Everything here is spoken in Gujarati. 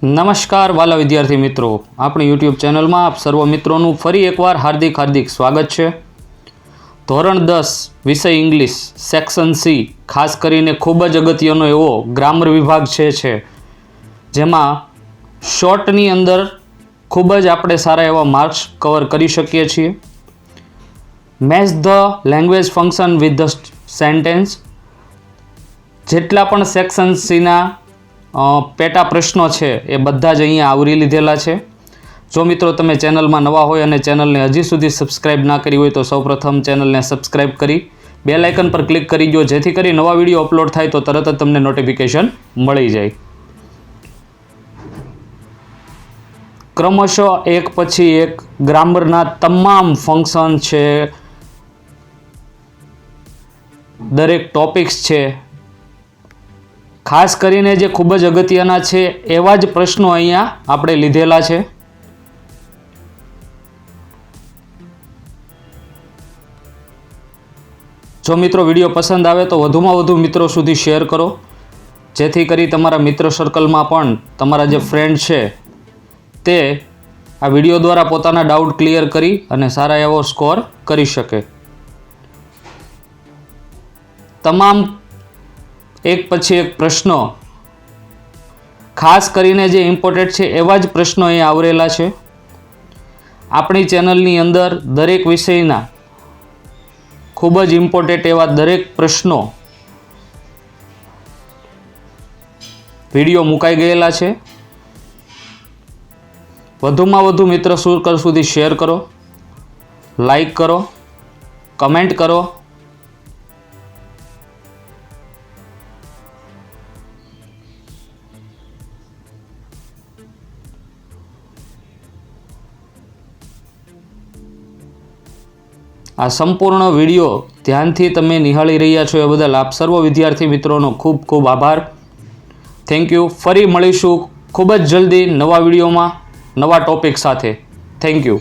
નમસ્કાર વાલા વિદ્યાર્થી મિત્રો, આપણી યુટ્યુબ ચેનલમાં આપ સર્વ મિત્રોનું ફરી એકવાર હાર્દિક સ્વાગત છે। ધોરણ 10 વિષય ઇંગ્લિશ સેક્શન સી ખાસ કરીને ખૂબ જ અગત્યનો એવો ગ્રામર વિભાગ છે જેમાં શોર્ટની અંદર ખૂબ જ આપણે સારા એવા માર્ક્સ કવર કરી શકીએ છીએ। Match the language function with the sentence, જેટલા પણ સેક્શન સીના પેટા પ્રશ્નો છે એ બધા જ અહીંયા આવરી લીધેલા છે। જો મિત્રો તમે ચેનલમાં નવા હોય અને ચેનલને હજી સુધી સબસ્ક્રાઇબ ના કરી હોય તો સૌપ્રથમ ચેનલને સબસ્ક્રાઇબ કરી બેલ આઇકન પર ક્લિક કરી દો, જેથી કરી નવા વિડીયો અપલોડ થાય તો તરત જ તમને નોટિફિકેશન મળી જાય। ક્રમશઃ એક પછી એક ગ્રામરના તમામ ફંક્શન છે, દરેક ટોપિક્સ છે, ખાસ કરીને જે ખૂબ જ અગત્યના છે એવા જ પ્રશ્નો અહીંયા આપણે લીધેલા છે। જો મિત્રો વિડીયો પસંદ આવે તો વધુમાં વધુ મિત્રો સુધી શેર કરો, જેથી કરી તમારા મિત્ર સર્કલમાં પણ તમારા જે ફ્રેન્ડ છે તે આ વિડીયો દ્વારા પોતાના ડાઉટ ક્લિયર કરી અને સારા એવો સ્કોર કરી શકે। તમામ એક પછી એક પ્રશ્નો, ખાસ કરીને જે ઇમ્પોર્ટન્ટ છે એવા જ પ્રશ્નો અહીં આવરેલા છે। આપણી ચેનલની અંદર દરેક વિષયના ખૂબ જ ઇમ્પોર્ટન્ટ એવા દરેક પ્રશ્નો વિડીયો મુકાઈ ગયેલા છે। વધુમાં વધુ મિત્ર સર્કલ સુધી શેર કરો, લાઈક કરો, કમેન્ટ કરો। આ સંપૂર્ણ વિડીયો ધ્યાનથી તમે નિહાળી રહ્યા છો એ બદલ આપ સર્વ વિદ્યાર્થી મિત્રોનો ખૂબ ખૂબ આભાર। Thank you. ફરી મળીશું ખૂબ જ જલ્દી નવા વિડીયોમાં નવા ટોપિક સાથે। Thank you.